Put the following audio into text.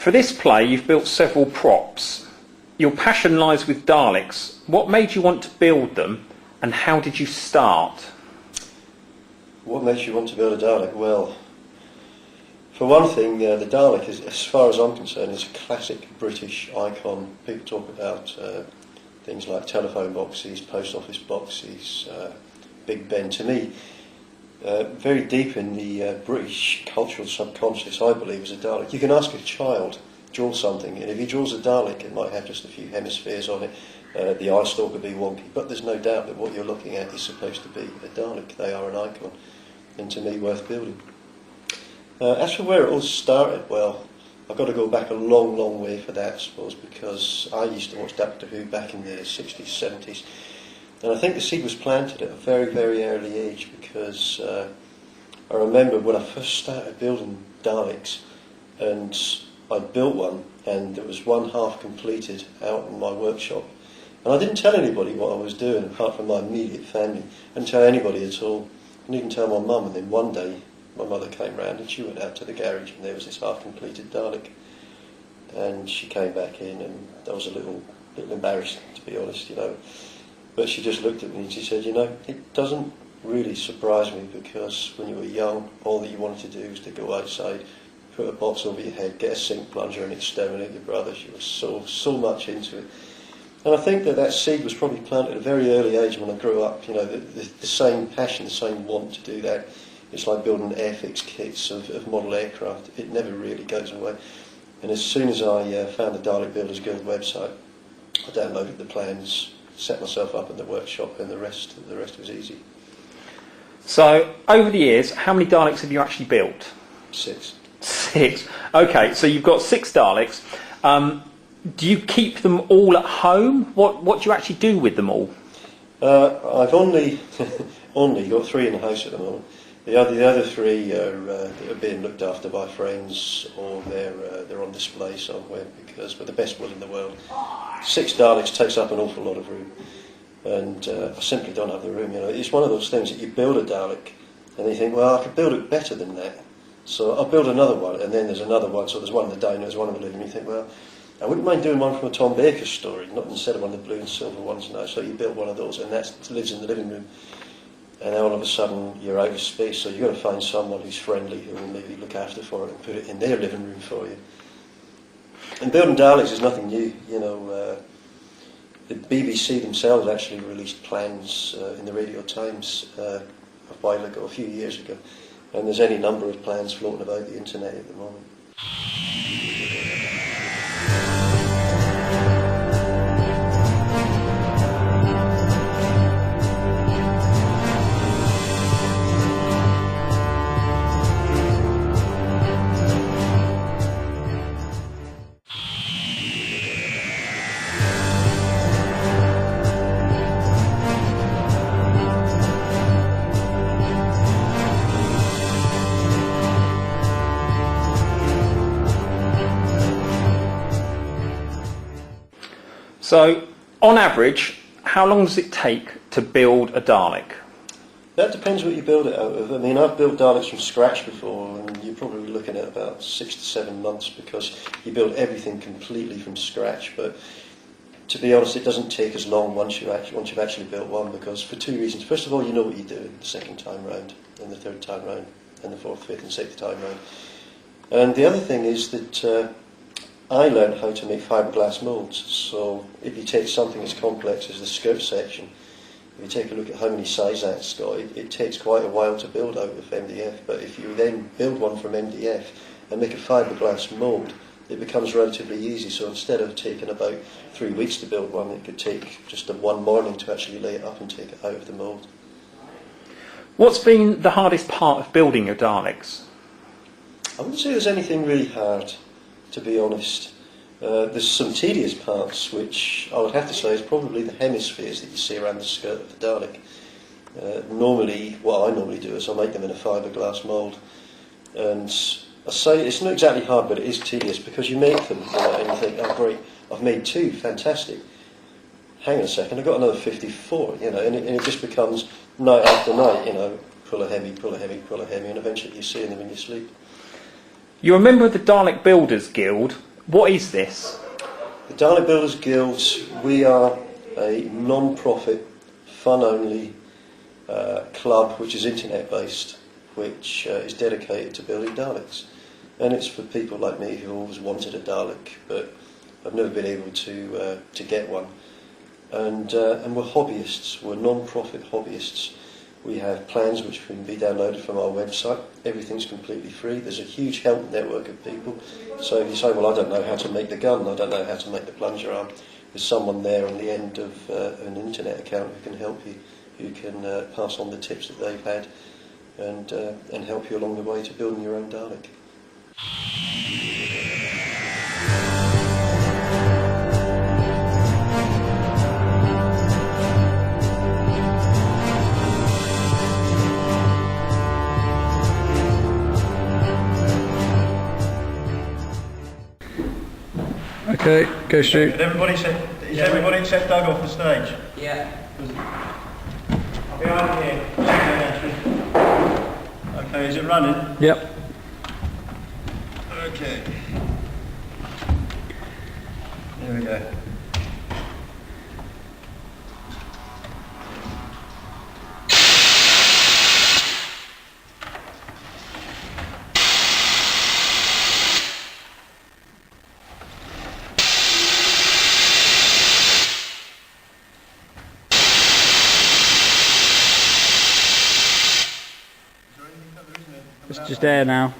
For this play, you've built several props. Your passion lies with Daleks. What made you want to build them, and how did you start? What makes you want to build a Dalek? Well, for one thing, the Dalek, is, as far as I'm concerned, is a classic British icon. People talk about things like telephone boxes, post office boxes, Big Ben. To me, very deep in the British cultural subconscious, I believe, is a Dalek. You can ask a child, draw something, and if he draws a Dalek, it might have just a few hemispheres on it. The eye stalk will be wonky, but there's no doubt that what you're looking at is supposed to be a Dalek. They are an icon, and to me, worth building. As for where it all started, well, I've got to go back a long, long way for that, I suppose, because I used to watch Doctor Who back in the 60s, 70s, and I think the seed was planted at a very, very early age, because I remember when I first started building Daleks, and I built one, and there was one half completed out in my workshop, and I didn't tell anybody what I was doing, apart from my immediate family. I didn't tell anybody at all. I didn't even tell my mum, and then one day my mother came round and she went out to the garage and there was this half-completed Dalek. And she came back in and I was a little embarrassed, to be honest, you know. But she just looked at me and she said, you know, it doesn't really surprise me, because when you were young, all that you wanted to do was to go outside, put a box over your head, get a sink plunger and exterminate your brothers. You were so much into it. And I think that seed was probably planted at a very early age when I grew up, you know, the same passion, the same want to do that. It's like building airfix kits of model aircraft. It never really goes away. And as soon as I found the Dalek Builders Guild website, I downloaded the plans, set myself up in the workshop, and the rest was easy. So, over the years, how many Daleks have you actually built? 6. 6. Okay, so you've got 6 Daleks. Do you keep them all at home? What do you actually do with them all? I've only got 3 in the house at the moment. The other 3 are being looked after by friends, or they're on display somewhere, because we're the best will in the world. 6 Daleks takes up an awful lot of room, and I simply don't have the room. You know, it's one of those things that you build a Dalek, and you think, well, I could build it better than that, so I'll build another one, and then there's another one. So there's one in the dining room, there's one in the living room. You think, well, I wouldn't mind doing one from a Tom Baker story, not instead of one of the blue and silver ones now. So you build one of those, and that lives in the living room. And then all of a sudden you're out of space, so you've got to find someone who's friendly, who will maybe look after for it and put it in their living room for you. And building Daleks is nothing new. You know, the BBC themselves actually released plans in the Radio Times a while ago, a few years ago, and there's any number of plans floating about the internet at the moment. So, on average, how long does it take to build a Dalek? That depends what you build it out of. I mean, I've built Daleks from scratch before, and you're probably looking at about 6 to 7 months, because you build everything completely from scratch. But to be honest, it doesn't take as long once you've actually built one, because for 2 reasons. First of all, you know what you're doing the second time round, and the third time round, and the fourth, fifth, and sixth time round. And the other thing is that I learned how to make fiberglass moulds. So if you take something as complex as the skirt section, if you take a look at how many size that's got, it takes quite a while to build out of MDF. But if you then build one from MDF and make a fiberglass mould, it becomes relatively easy. So instead of taking about 3 weeks to build one, it could take just one morning to actually lay it up and take it out of the mould. What's been the hardest part of building your Daleks? I wouldn't say there's anything really hard, to be honest. There's some tedious parts, which I would have to say is probably the hemispheres that you see around the skirt of the Dalek. Normally, what I normally do is I make them in a fiberglass mould, and I say it's not exactly hard, but it is tedious, because you make them, and you think, oh great, I've made 2, fantastic. Hang on a second, I've got another 54, and it just becomes night after night, pull a hemi, pull a hemi, pull a hemi, and eventually you're seeing them in your sleep. You're a member of the Dalek Builders Guild. What is this? The Dalek Builders Guild, we are a non-profit, fun-only club which is internet-based, which is dedicated to building Daleks. And it's for people like me who always wanted a Dalek, but I've never been able to get one. And we're hobbyists, we're non-profit hobbyists. We have plans which can be downloaded from our website. Everything's completely free. There's a huge help network of people. So if you say, well, I don't know how to make the gun, I don't know how to make the plunger arm, there's someone there on the end of an internet account who can help you, who can pass on the tips that they've had and help you along the way to building your own Dalek. Okay, go Stu. Is everybody except Doug off the stage? Yeah. I'll be over here. Okay, is it running? Yep. Okay. Here we go. It's just air now.